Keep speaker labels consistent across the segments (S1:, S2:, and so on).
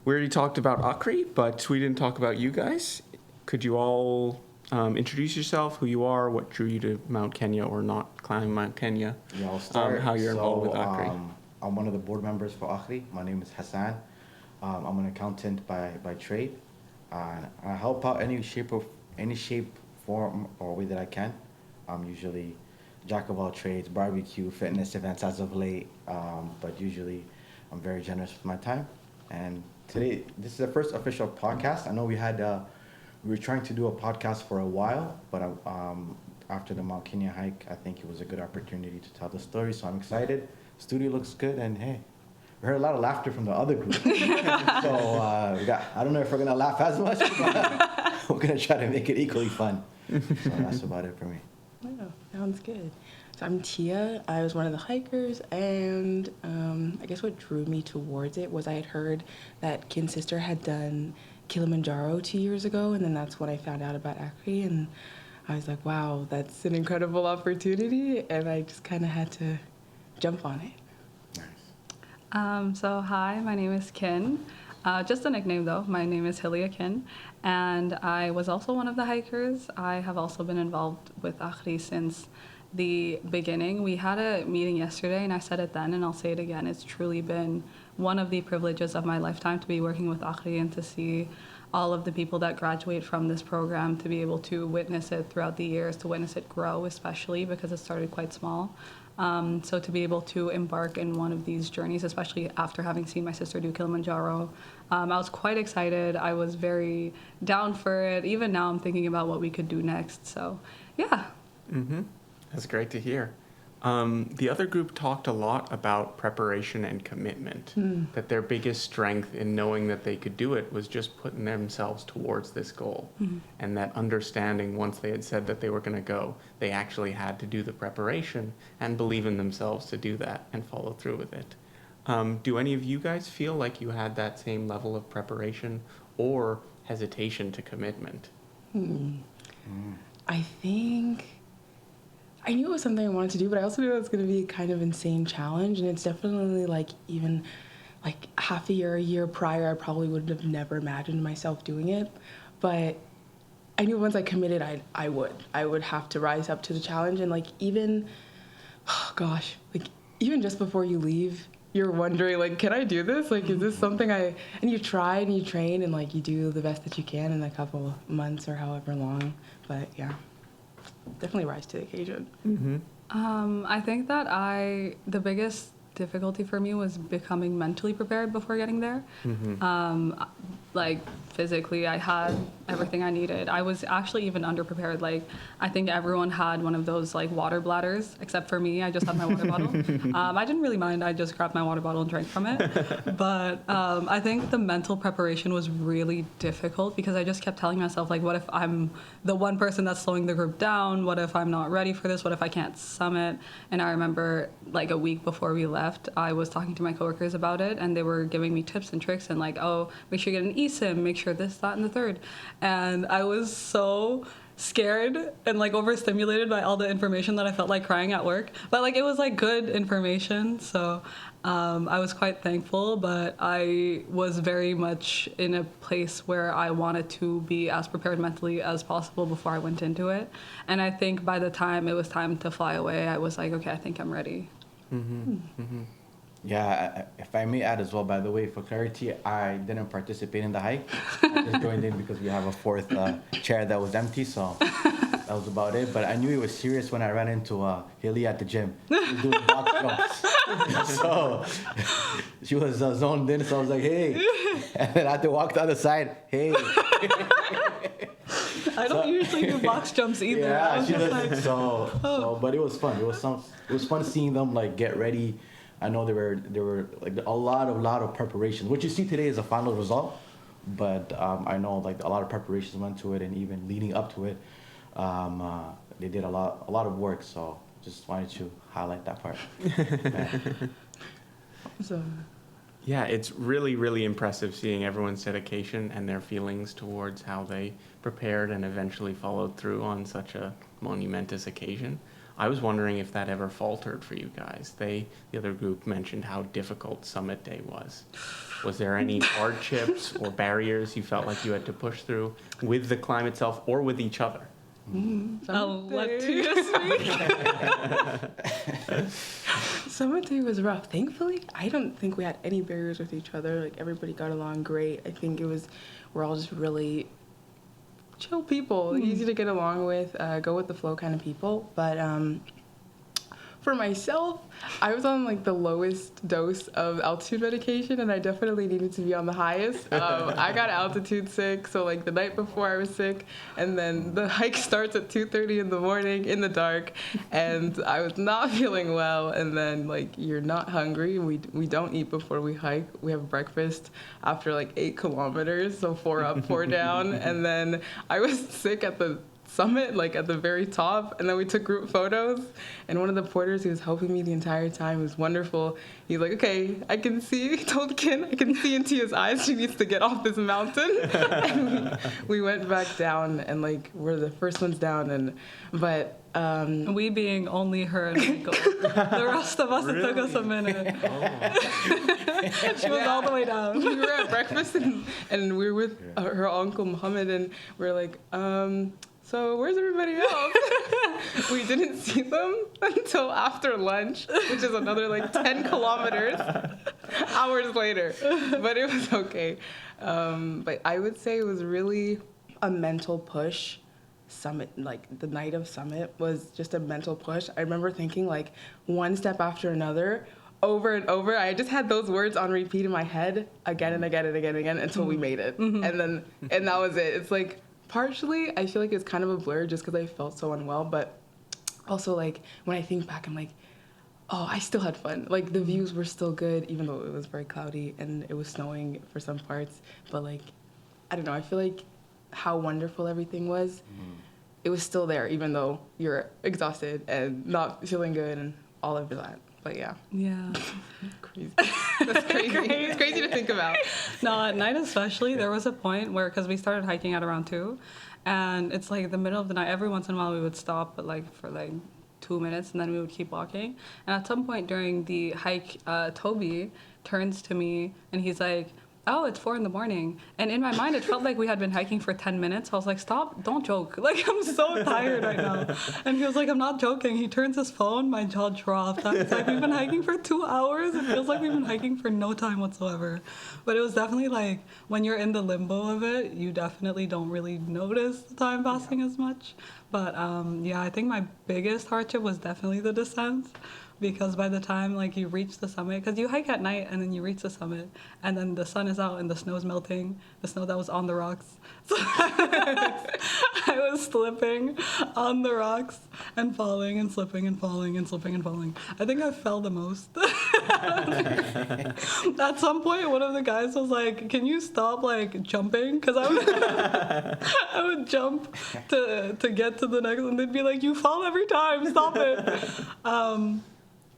S1: We already talked about AKHRI, but we didn't talk about you guys. Could you all introduce yourself, who you are, what drew you to Mount Kenya or not climbing Mount Kenya,
S2: Yeah, I'll start.
S1: how you're involved with AKHRI?
S2: I'm one of the board members for AKHRI. My name is Hassan. I'm an accountant by trade. I help out any shape, form, or way that I can. I'm usually jack of all trades, barbecue, fitness events as of late, but usually I'm very generous with my time. And today, this is the first official podcast. I know we were trying to do a podcast for a while, but after the Mount Kenya hike, I think it was a good opportunity to tell the story, so I'm excited. Studio looks good, and hey, we heard a lot of laughter from the other group. So I don't know if we're gonna laugh as much, but we're gonna try to make it equally fun. So that's about it for me.
S3: Wow, sounds good. So I'm Tia. I was one of the hikers, and I guess what drew me towards it was I had heard that Kin's sister had done Kilimanjaro 2 years ago, and then that's when I found out about AKHRI, and I was like, wow, that's an incredible opportunity, and I just kind of had to jump on it.
S2: Nice.
S4: So hi, my name is Kin. Just a nickname though. My name is Hilia Kin, and I was also one of the hikers. I have also been involved with AKHRI since the beginning. We had a meeting yesterday, and I said it then, and I'll say it again. It's truly been one of the privileges of my lifetime to be working with AKHRI and to see all of the people that graduate from this program, to be able to witness it throughout the years, to witness it grow, especially because it started quite small. So to be able to embark in one of these journeys, especially after having seen my sister do Kilimanjaro, I was quite excited. I was very down for it. Even now I'm thinking about what we could do next. So yeah.
S1: Mm-hmm. That's great to hear. The other group talked a lot about preparation and commitment, that their biggest strength in knowing that they could do it was just putting themselves towards this goal. And that understanding, once they had said that they were going to go, they actually had to do the preparation and believe in themselves to do that and follow through with it. Do any of you guys feel like you had that same level of preparation or hesitation to commitment?
S3: I think I knew it was something I wanted to do, but I also knew it was going to be a kind of insane challenge, and it's definitely even half a year prior, I probably would have never imagined myself doing it, but I knew once I committed, I would have to rise up to the challenge, and even just before you leave, you're wondering, can I do this? Is this something and you try and you train and you do the best that you can in a couple of months or however long, but yeah. Definitely rise to the occasion.
S1: Mm-hmm.
S4: I think that the biggest difficulty for me was becoming mentally prepared before getting there.
S1: Mm-hmm.
S4: Physically, I had everything I needed. I was actually even underprepared. I think everyone had one of those water bladders, except for me. I just had my water bottle. I didn't really mind. I just grabbed my water bottle and drank from it. But I think the mental preparation was really difficult because I just kept telling myself, what if I'm the one person that's slowing the group down? What if I'm not ready for this? What if I can't summit? And I remember a week before we left, I was talking to my coworkers about it, and they were giving me tips and tricks and make sure you get an eSIM, make sure this, that, and the third. And I was so scared and overstimulated by all the information that I felt like crying at work. But it was good information, so I was quite thankful, but I was very much in a place where I wanted to be as prepared mentally as possible before I went into it. And I think by the time it was time to fly away, I was okay, I think I'm ready.
S1: Mm-hmm. Mm-hmm.
S2: Yeah, if I may add as well, by the way, for clarity, I didn't participate in the hike. I just joined in because we have a fourth chair that was empty, so that was about it. But I knew it was serious when I ran into Hilly at the gym. She was doing box jumps. So she was zoned in, so I was like, hey. And then I had to walk to the other side, hey.
S4: I don't usually do box jumps either.
S2: Yeah, she does. But it was fun. It was fun seeing them get ready. I know there were a lot of preparations. What you see today is a final result, but I know a lot of preparations went to it, and even leading up to it, they did a lot of work. So just wanted to highlight that part.
S1: Yeah, it's really, really impressive seeing everyone's dedication and their feelings towards how they prepared and eventually followed through on such a monumentous occasion. I was wondering if that ever faltered for you guys. The other group mentioned how difficult Summit Day was. Was there any hardships or barriers you felt like you had to push through with the climb itself or with each other?
S4: I'll let Tia speak.
S3: Summit day was rough. Thankfully, I don't think we had any barriers with each other. Like, everybody got along great. I think we're all just really chill people, easy to get along with, go with the flow kind of people. But for myself, I was on like the lowest dose of altitude medication, and I definitely needed to be on the highest. I got altitude sick, so like the night before I was sick, and then the hike starts at 2:30 in the morning in the dark, and I was not feeling well. And then like you're not hungry. We don't eat before we hike. We have breakfast after like 8 kilometers, so 4 up, 4 down, and then I was sick at the summit, like at the very top, and then we took group photos, and one of the porters who was helping me the entire time was wonderful. He's like, okay, I can see, he told Kin, I can see into his eyes, she needs to get off this mountain. And we went back down, and like we're the first ones down, but
S4: We being only her and Michael. The rest of us, It took us a minute. She was all the way down.
S3: We were at breakfast, and we were with her uncle Muhammad, and we were like, so where's everybody else? We didn't see them until after lunch, which is another like 10 kilometers, hours later. But it was okay. But I would say it was really a mental push. Summit, like the night of Summit was just a mental push. I remember thinking like one step after another, over and over. I just had those words on repeat in my head again and again and again and again until we made it. And that was it. It's like, partially, I feel like it's kind of a blur just because I felt so unwell, but also like when I think back, I'm like, oh, I still had fun. Like the views were still good, even though it was very cloudy and it was snowing for some parts. But like, I don't know, I feel like how wonderful everything was. It was still there, even though you're exhausted and not feeling good and all of that. But yeah.
S4: Yeah.
S3: Crazy. That's crazy. It's crazy to think about.
S4: No, at night especially, there was a point where, because we started hiking at around 2, and it's like the middle of the night. Every once in a while we would stop, but like for like 2 minutes, and then we would keep walking. And at some point during the hike, Toby turns to me and he's like, oh, it's 4 a.m. And in my mind, it felt like we had been hiking for 10 minutes. I was like, stop, don't joke. Like, I'm so tired right now. And he was like, I'm not joking. He turns his phone, my jaw dropped. It's like, we've been hiking for 2 hours. It feels like we've been hiking for no time whatsoever. But it was definitely like, when you're in the limbo of it, you definitely don't really notice the time passing as much. But yeah, I think my biggest hardship was definitely the descent. Because by the time like you reach the summit, because you hike at night and then you reach the summit, and then the sun is out and the snow's melting, the snow that was on the rocks. So I was slipping on the rocks and falling and slipping and falling and slipping and falling. I think I fell the most. At some point, one of the guys was like, "Can you stop like jumping?" Because I would jump to get to the next one. They'd be like, "You fall every time. Stop it."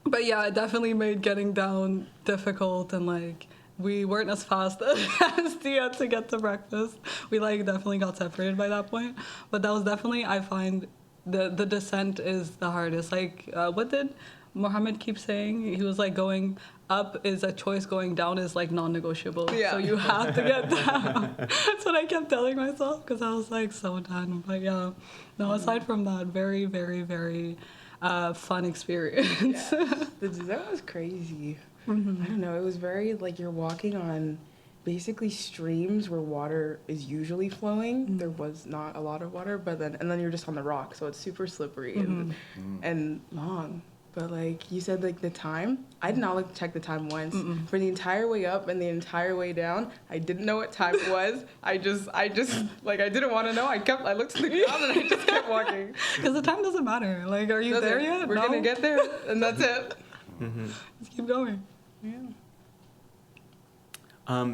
S4: But yeah, it definitely made getting down difficult, and like we weren't as fast as Tia to get to breakfast. We like definitely got separated by that point. But that was definitely, I find the descent is the hardest. Like what did Mohammed keep saying? He was like, going up is a choice, going down is like non-negotiable. Yeah. So you have to get down. That's what I kept telling myself because I was like so done. But yeah, no, aside from that, very, very, very fun experience.
S3: Yeah. The descent was crazy. I don't know, it was very like you're walking on basically streams where water is usually flowing. There was not a lot of water, but then you're just on the rock, so it's super slippery and long. But like you said, like the time, I did not like to check the time once. For the entire way up and the entire way down, I didn't know what time it was. I just like I didn't want to know. I looked to the ground and I just kept walking.
S4: Because the time doesn't matter. Like, are you there yet?
S3: We're gonna get there, and that's it.
S4: Just keep going.
S3: Yeah.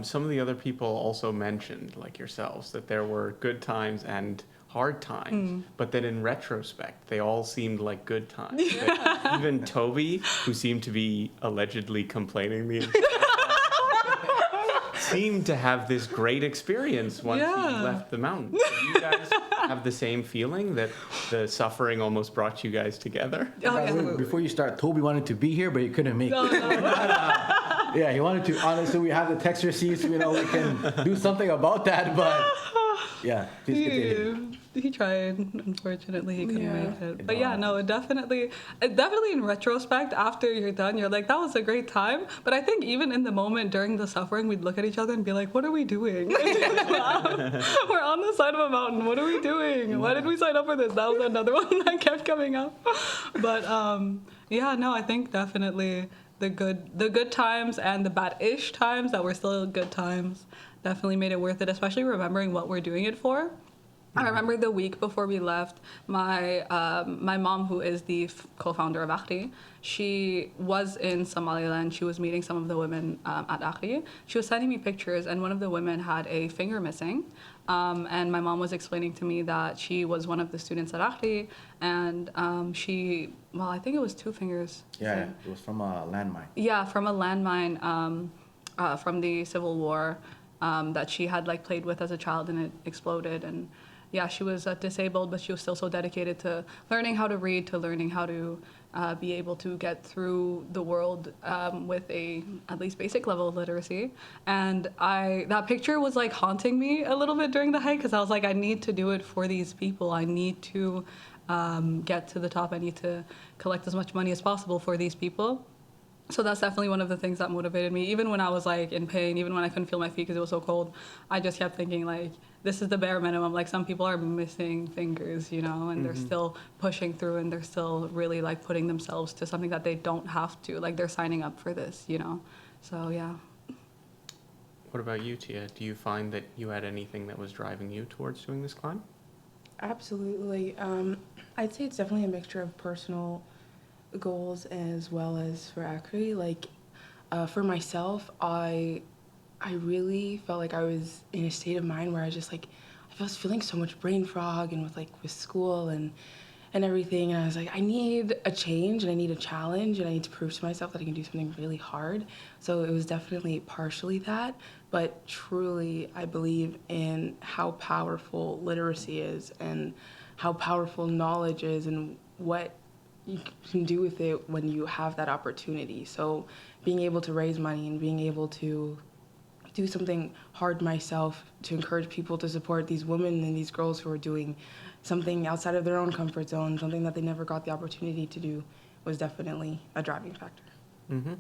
S1: Some of the other people also mentioned, like yourselves, that there were good times and hard times, but then in retrospect, they all seemed like good times. Yeah. Even Toby, who seemed to be allegedly complaining the entire time, seemed to have this great experience once he left the mountain. Do you guys have the same feeling that the suffering almost brought you guys together?
S2: Before you start, Toby wanted to be here, but he couldn't make it. Yeah, he wanted to. Honestly, we have the text receipts. We can do something about that. But yeah, please continue.
S4: He tried. Unfortunately, he couldn't
S3: Yeah.
S4: make it. But yeah, no, it definitely in retrospect, after you're done, you're like, that was a great time. But I think even in the moment during the suffering, we'd look at each other and be like, what are we doing? We're on the side of a mountain. What are we doing? Why did we sign up for this? That was another one that kept coming up. But yeah, no, I think definitely the good times and the bad-ish times that were still good times definitely made it worth it, especially remembering what we're doing it for. I remember the week before we left, my mom, who is the co-founder of AKHRI, she was in Somaliland. She was meeting some of the women at AKHRI. She was sending me pictures, and one of the women had a finger missing. And my mom was explaining to me that she was one of the students at AKHRI, and I think it was 2 fingers.
S2: Yeah, it was from a landmine.
S4: Yeah, from a landmine from the Civil War that she had played with as a child, and it exploded. And yeah, she was disabled, but she was still so dedicated to learning how to read, to learning how to be able to get through the world with a at least basic level of literacy. And that picture was haunting me a little bit during the hike, because I was like, I need to do it for these people. I need to get to the top. I need to collect as much money as possible for these people. So that's definitely one of the things that motivated me. Even when I was in pain, even when I couldn't feel my feet because it was so cold, I just kept thinking this is the bare minimum. Some people are missing fingers, and they're still pushing through, and they're still really putting themselves to something that they don't have to. They're signing up for this, So yeah.
S1: What about you, Tia? Do you find that you had anything that was driving you towards doing this climb?
S3: Absolutely. I'd say it's definitely a mixture of personal goals as well as for AKHRI. For myself, I really felt like I was in a state of mind where I was feeling so much brain fog, and with school and everything, and I was like, I need a change, and I need a challenge, and I need to prove to myself that I can do something really hard. So it was definitely partially that, but truly I believe in how powerful literacy is, and how powerful knowledge is, and what you can do with it when you have that opportunity. So being able to raise money and being able to do something hard myself to encourage people to support these women and these girls who are doing something outside of their own comfort zone, something that they never got the opportunity to do, was definitely a driving factor.
S1: Mm-hmm.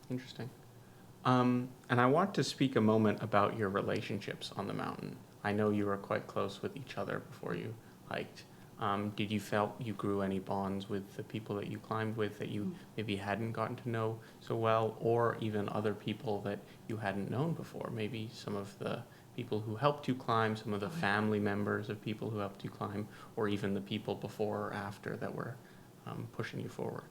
S1: Interesting. And I want to speak a moment about your relationships on the mountain. I know you were quite close with each other before you hiked. Did you felt you grew any bonds with the people that you climbed with that you maybe hadn't gotten to know so well, or even other people that you hadn't known before? Maybe some of the people who helped you climb, some of the family members of people who helped you climb, or even the people before or after that were pushing you forward.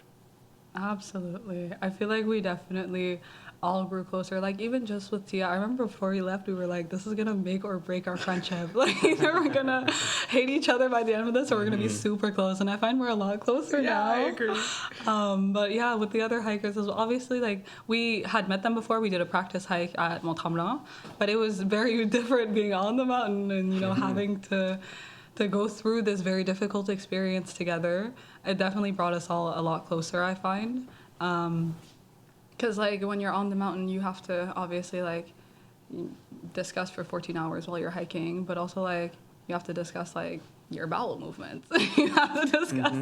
S4: Absolutely. I feel like we definitely all grew closer. Even just with Tia, I remember before we left, we were like, this is going to make or break our friendship. Either we're going to hate each other by the end of this, or we're going to be super close. And I find we're a lot closer now.
S1: I agree.
S4: But yeah, with the other hikers as well, obviously, we had met them before. We did a practice hike at Mont Tremblant, but it was very different being on the mountain and, having to go through this very difficult experience together. It definitely brought us all a lot closer, I find. Because, when you're on the mountain, you have to obviously, discuss for 14 hours while you're hiking, but also, you have to discuss, your bowel movements. You have to discuss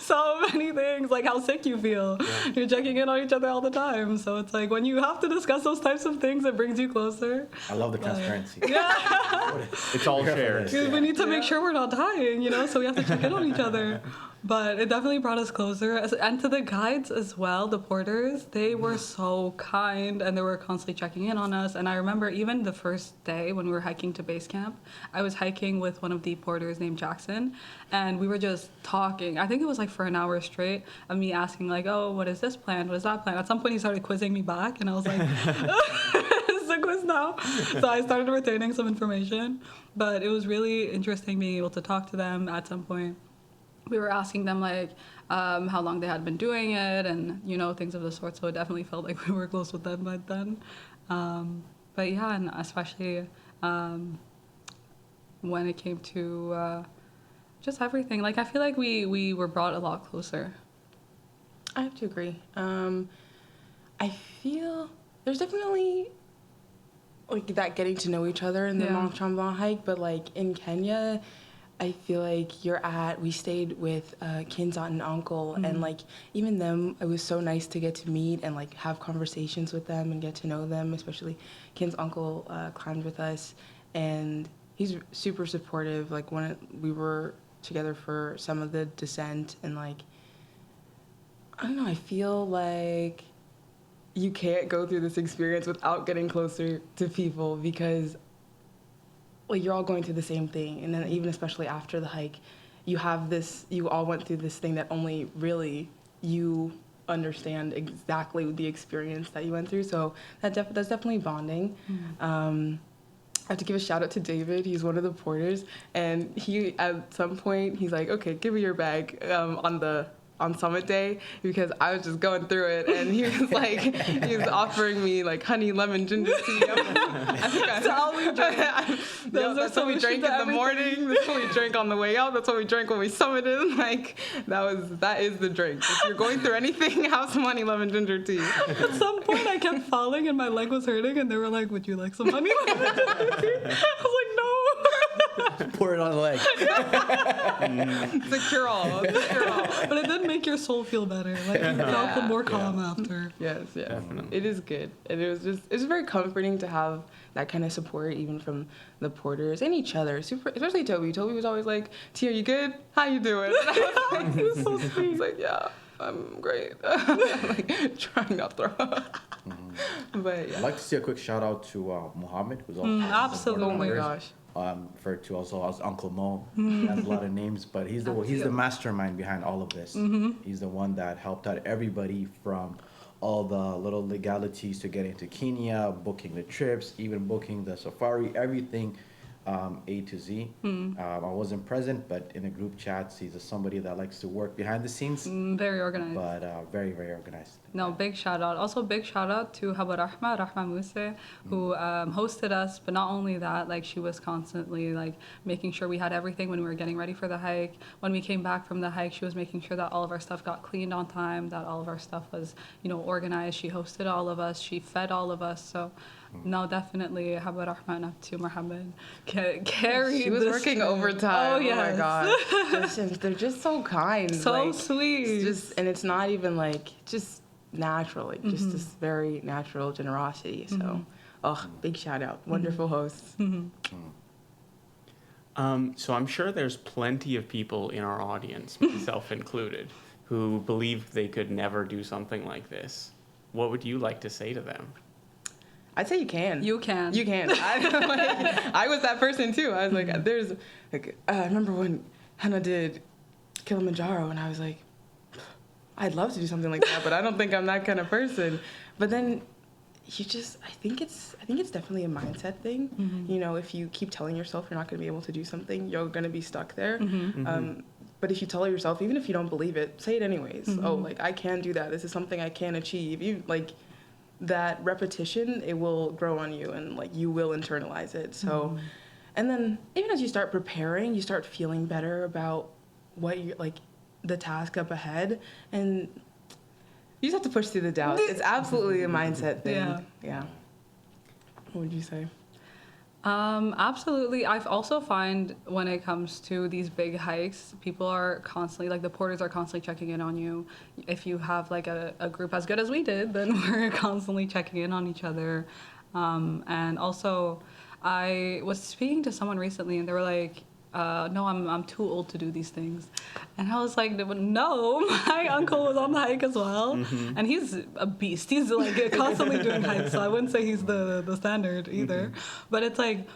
S4: so many things, how sick you feel. Yeah. You're checking in on each other all the time. So it's when you have to discuss those types of things, it brings you closer.
S2: I love the transparency.
S4: Yeah.
S1: It's all shared.
S4: We need to make sure we're not dying, so we have to check in on each other. But it definitely brought us closer. And to the guides as well, the porters, they were so kind, and they were constantly checking in on us. And I remember even the first day when we were hiking to base camp, I was hiking with one of the porters named Jackson, and we were just talking. I think it was for an hour straight of me asking oh, what is this plan? What is that plan? At some point he started quizzing me back, and I was like, it's a quiz now. So I started retaining some information, but it was really interesting being able to talk to them at some point. We were asking them how long they had been doing it, and things of the sort. So it definitely felt like we were close with them back then. But yeah, and especially when it came to just everything. I feel like we were brought a lot closer.
S3: I have to agree. I feel there's definitely like that getting to know each other in the
S4: Yeah.
S3: Mont Tremblant hike, but like in Kenya, I feel like we stayed with Kin's aunt and uncle, and like even them, it was so nice to get to meet and like have conversations with them and get to know them, especially Kin's uncle climbed with us, and he's super supportive. Like when we were together for some of the descent, and like, I don't know, I feel like you can't go through this experience without getting closer to people, because like you're all going through the same thing, and then even especially after the hike, you all went through this thing that only really you understand exactly the experience that you went through. So that's definitely bonding. I have to give a shout out to David. He's one of the porters, and he at some point he's like, "Okay, give me your bag on summit day," because I was just going through it, and he was offering me like honey lemon ginger tea. That's all we drank. That's what we drank in the morning. That's what we drank on the way out. That's what we drank when we summited. Like that is the drink. If you're going through anything, have some honey lemon ginger tea.
S4: At some point, I kept falling and my leg was hurting, and they were like, "Would you like some honey lemon ginger tea?" I was like, "No."
S2: Pour it on the leg.
S3: It's a cure-all. It's a cure-all.
S4: But it did make your soul feel better. Like you felt more calm after.
S3: Yes, yeah.
S1: Definitely.
S3: It is good. And it's very comforting to have that kind of support, even from the porters and each other. Especially Toby. Toby was always like, "Tia, you good? How you doing?" And I was like, he was so sweet. He's like, "Yeah, I'm great." Like, trying not to throw up. But
S2: I'd
S3: yeah.
S2: like to see a quick shout out to Muhammad, who's also
S4: absolutely.
S3: Oh my gosh.
S2: Referred to also as Uncle Mo. He has a lot of names, but he's the mastermind behind all of this. He's the one that helped out everybody from all the little legalities to getting to Kenya, booking the trips, even booking the safari, everything A to Z. I wasn't present, but in the group chats, he's somebody that likes to work behind the scenes,
S4: Very organized.
S2: but very, very organized.
S4: No, big shout out. Also, big shout out to Haba Rahma Muse, who hosted us. But not only that, like she was constantly like making sure we had everything when we were getting ready for the hike. When we came back from the hike, she was making sure that all of our stuff got cleaned on time, that all of our stuff was, organized. She hosted all of us. She fed all of us. So, no, definitely Haba Rahma up to Muhammad. Carry.
S3: She was
S4: this
S3: working
S4: trip.
S3: overtime.
S4: Oh,
S3: Oh my
S4: yes.
S3: gosh. They're just so kind.
S4: So
S3: like,
S4: sweet.
S3: And it's not even like just natural, like just this very natural generosity. So, big shout out. Wonderful hosts.
S1: So I'm sure there's plenty of people in our audience, myself included, who believe they could never do something like this. What would you like to say to them?
S3: I'd say you can.
S4: You can.
S3: You can. I was that person too. I was like, I remember when Hannah did Kilimanjaro, and I was like, I'd love to do something like that, but I don't think I'm that kind of person. But then I think it's definitely a mindset thing. If you keep telling yourself you're not going to be able to do something, you're going to be stuck there. But if you tell yourself, even if you don't believe it, say it anyways. Oh, like I can do that. This is something I can achieve. That repetition, it will grow on you, and like you will internalize it. So, and then even as you start preparing, you start feeling better about what you like, the task up ahead, and you just have to push through the doubt. It's absolutely a mindset thing. Yeah. What would you say?
S4: Absolutely. I've also find when it comes to these big hikes, people are constantly, like the porters are constantly checking in on you. If you have like a group as good as we did, then we're constantly checking in on each other. And also, I was speaking to someone recently, and they were like, no, I'm too old to do these things. And I was like, no, my uncle was on the hike as well. And he's a beast. He's like constantly doing hikes. So I wouldn't say he's the standard either. But it's like,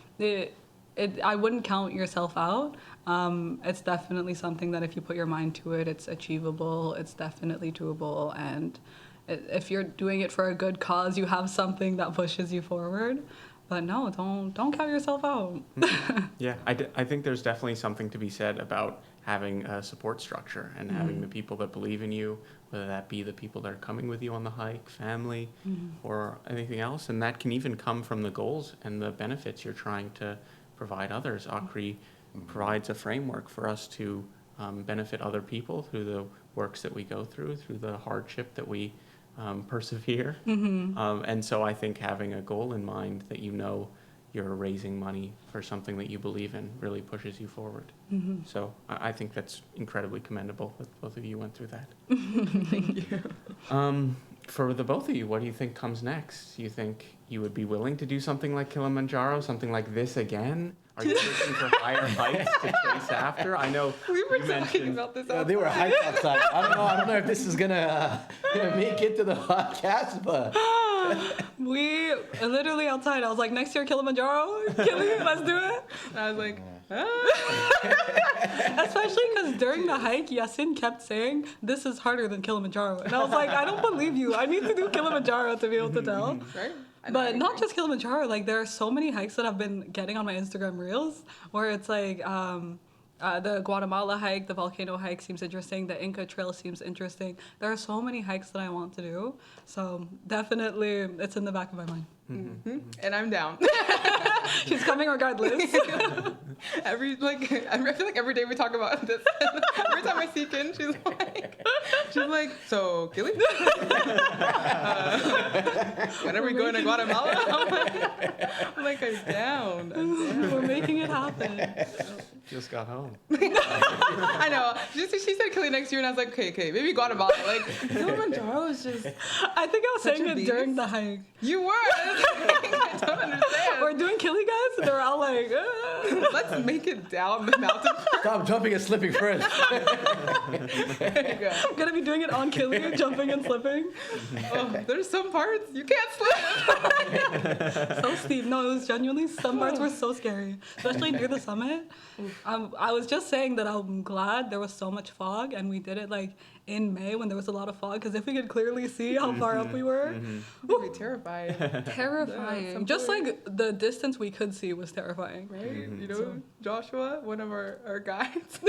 S4: I wouldn't count yourself out. It's definitely something that if you put your mind to it, it's achievable. It's definitely doable. And if you're doing it for a good cause, you have something that pushes you forward. But no, don't count yourself out.
S1: Yeah, I think there's definitely something to be said about having a support structure and having the people that believe in you, whether that be the people that are coming with you on the hike, family, or anything else. And that can even come from the goals and the benefits you're trying to provide others. AKHRI provides a framework for us to benefit other people through the works that we go through the hardship that we persevere. And so I think having a goal in mind that you know you're raising money for something that you believe in really pushes you forward. So I think that's incredibly commendable that both of you went through that.
S3: Thank you.
S1: For the both of you, what do you think comes next? You think you would be willing to do something like Kilimanjaro, something like this again? Are you looking for higher heights to chase after? I know
S3: We were
S1: you
S3: talking
S1: mentioned
S3: about this.
S2: They were hyped outside. I don't know if this is gonna make it to the podcast, but
S4: We literally outside. I was like, next year Kilimanjaro, let's do it. And I was like, especially because during the hike, Yasin kept saying, "This is harder than Kilimanjaro," and I was like, I don't believe you. I need to do Kilimanjaro to be able to tell.
S3: Right?
S4: But not just Kilimanjaro. Like there are so many hikes that I've been getting on my Instagram reels where it's like. The Guatemala hike, the volcano hike seems interesting. The Inca Trail seems interesting. There are so many hikes that I want to do. So definitely it's in the back of my mind.
S3: And I'm down.
S4: She's coming regardless.
S3: I feel like every day we talk about this. Every time I see Kin, she's like, so Gilly? When are we going to Guatemala? I'm down.
S4: We're making it happen.
S1: just got home.
S3: I know. She said Kelly next year, and I was like, okay, maybe Guatemala. Like, Kilimanjaro is just.
S4: I think I was
S3: Such
S4: saying
S3: a
S4: it
S3: beast.
S4: during the hike.
S3: You were. I don't understand.
S4: We're doing Kili guys, and they're all like,
S3: Let's make it down the mountain.
S2: stop jumping and slipping first.
S3: There you go.
S4: I'm gonna be doing it on Kili, jumping and slipping.
S3: Oh, there's some parts you can't slip.
S4: So steep. No, it was genuinely, some parts were so scary, especially near the summit. I was just saying that I'm glad there was so much fog, and we did it like in May when there was a lot of fog, because if we could clearly see how far up we were,
S3: It'd be terrifying.
S4: terrifying.
S3: some
S4: Just
S3: point.
S4: like the distance we could see was terrifying.
S3: Right? You know, Joshua, one of our guides,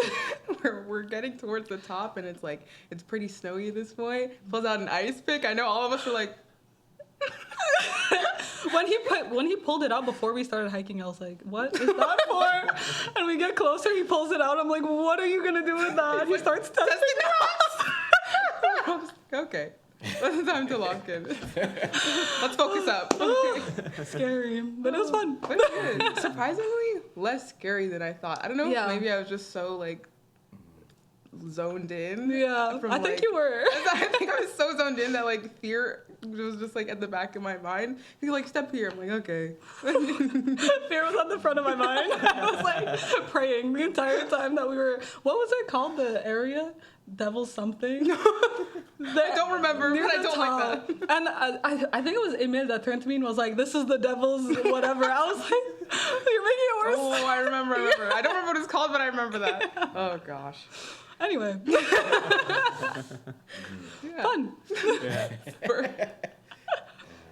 S3: we're getting towards the top, and it's pretty snowy at this point. Pulls out an ice pick. I know all of us were like,
S4: When he pulled it out before we started hiking, I was like, "What is that for?" And we get closer, he pulls it out. I'm like, "What are you gonna do with that?" He starts testing it.
S3: I was like, okay, it's time to lock in. Let's focus up. Okay.
S4: Scary, but it was fun.
S3: But good. Surprisingly less scary than I thought. I don't know.
S4: Yeah.
S3: Maybe I was just so zoned in.
S4: Yeah,
S3: from,
S4: I think you were.
S3: I think I was so zoned in that fear was just at the back of my mind. He's step here. I'm like, okay.
S4: Fear was on the front of my mind. I was like praying the entire time that we were. What was it called? The area? Devil something?
S3: I don't remember,
S4: Near
S3: but I
S4: the
S3: don't
S4: top.
S3: like that.
S4: And I think it was Emil that turned to me and was like, "This is the devil's whatever." I was like, "You're making it worse."
S3: Oh, I remember. I don't remember what it's called, but I remember that. Oh gosh.
S4: Anyway,
S3: Yeah.
S4: fun.
S1: Yeah.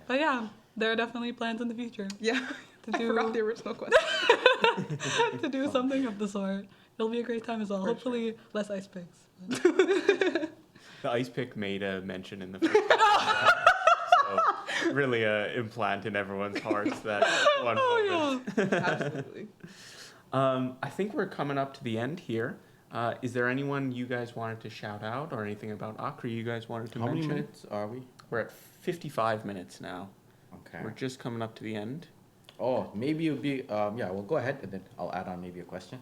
S4: But yeah, there are definitely plans in the future
S3: Yeah.
S4: to
S3: I
S4: do
S3: forgot the original question.
S4: to do something of the sort. It'll be a great time as well. Hopefully, less ice picks.
S1: The ice pick made a mention in the first so really a implant in everyone's hearts that one moment.
S4: Yeah.
S3: Absolutely.
S1: I think we're coming up to the end here. Is there anyone you guys wanted to shout out or anything about AKHRI you guys wanted to
S2: How
S1: mention?
S2: many minutes are we?
S1: We're at 55 minutes now.
S2: Okay.
S1: We're just coming up to the end.
S2: Oh, maybe it'll be yeah. Well, go ahead, and then I'll add on maybe a question.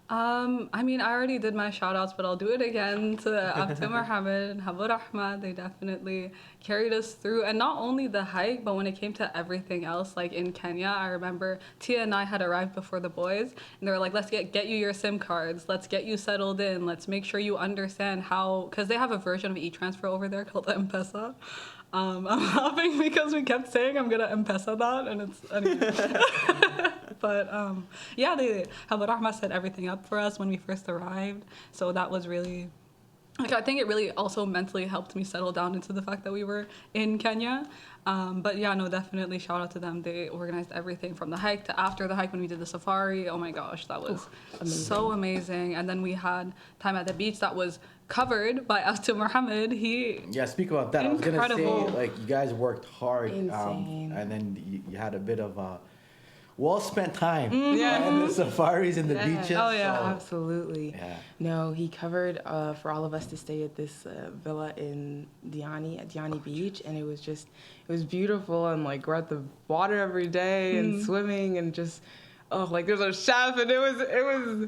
S4: I mean, I already did my shout outs, but I'll do it again to Abdul Mohammed and Habur Ahmad. They definitely carried us through. And not only the hike, but when it came to everything else, like in Kenya, I remember Tia and I had arrived before the boys, and they were like, "Let's get you your SIM cards. Let's get you settled in. Let's make sure you understand how," because they have a version of e-transfer over there called M-Pesa. I'm laughing because we kept saying I'm gonna M-Pesa that, and it's anyway. But yeah, Habur Ahmad set everything up for us when we first arrived, so that was really, I think it really also mentally helped me settle down into the fact that we were in Kenya. But yeah, no, definitely shout out to them. They organized everything from the hike to after the hike when we did the safari. Oh my gosh, that was so amazing. And then we had time at the beach that was covered by Abdul Mohammed.
S2: Yeah, speak about that. I was gonna
S4: Incredible.
S2: say you guys worked hard,
S3: Insane.
S2: and then you had a bit of well spent time.
S3: Yeah.
S2: And the safaris and the beaches.
S4: Oh, yeah.
S2: so-
S3: Absolutely.
S2: Yeah.
S3: No, he covered for all of us to stay at this villa in Diani Beach, and it was beautiful, and like we're at the water every day and swimming and just. Oh, like there's a chef, and it was.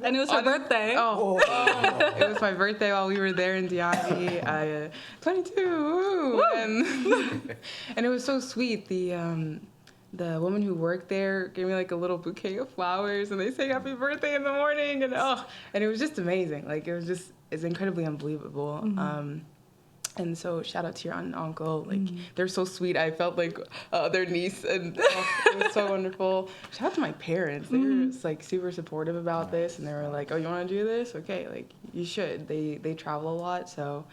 S4: And it was her birthday.
S3: Oh, it was my birthday while we were there in Diani. 22, woo! And it was so sweet. The woman who worked there gave me like a little bouquet of flowers, and they sang happy birthday in the morning, and and it was just amazing. Like it's incredibly unbelievable. And so shout out to your aunt and uncle. Like they're so sweet. I felt like their niece, and it was so wonderful. Shout out to my parents. They were just, like super supportive about this, and they were like, "Oh, you want to do this? Okay, like you should." They travel a lot, so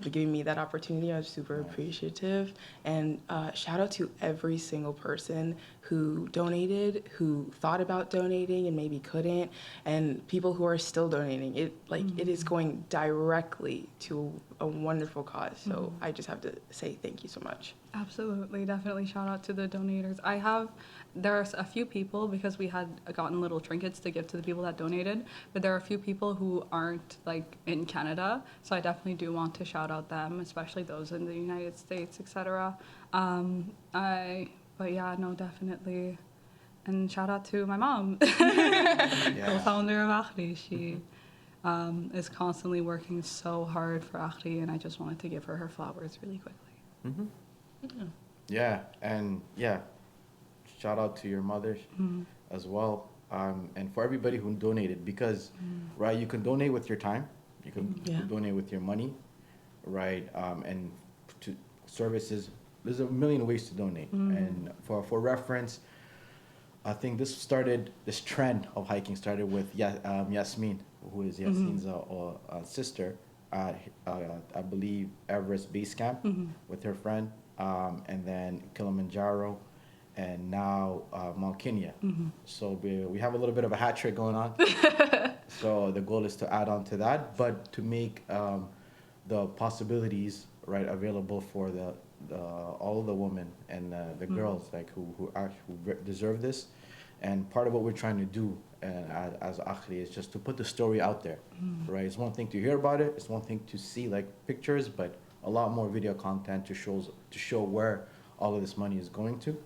S3: giving me that opportunity, I was super appreciative. And shout out to every single person who donated, who thought about donating and maybe couldn't, and people who are still donating. It is going directly to a wonderful cause. So I just have to say thank you so much.
S4: Absolutely, definitely shout out to the donators. There's a few people, because we had gotten little trinkets to give to the people that donated, but there are a few people who aren't like in Canada, so I definitely do want to shout out them, especially those in the United States, etc. But yeah, no, definitely. And shout out to my mom, co-founder of AKHRI. She is constantly working so hard for AKHRI, and I just wanted to give her flowers really quickly.
S2: Yeah, and shout out to your mothers as well, and for everybody who donated, because right, you can donate with your time, you can donate with your money, right, and to services. There's a million ways to donate, and for reference, I think this trend of hiking started with Yasmin, who is Yasin's sister at I believe Everest Base Camp with her friend, and then Kilimanjaro, and now Mount Kenya. So we have a little bit of a hat trick going on. So the goal is to add on to that, but to make the possibilities right available for all the women and the girls like who deserve this. And part of what we're trying to do as AKHRI is just to put the story out there, right? It's one thing to hear about it, it's one thing to see like pictures, but a lot more video content to show where all of this money is going to.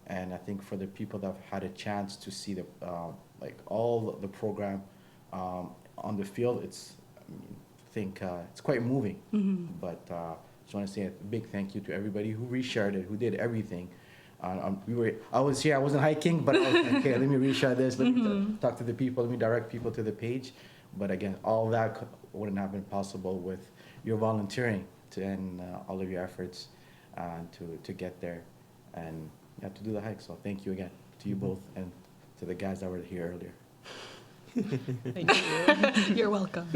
S2: And I think for the people that have had a chance to see like all the program on the field, it's quite moving. But just want to say a big thank you to everybody who reshared it, who did everything. I was here, I wasn't hiking, but I was like, okay, let me reshare this, let me talk to the people, let me direct people to the page. But again, all that wouldn't have been possible with your volunteering and all of your efforts to get there and to do the hike. So thank you again to you both and to the guys that were here earlier.
S3: Thank you.
S4: You're welcome.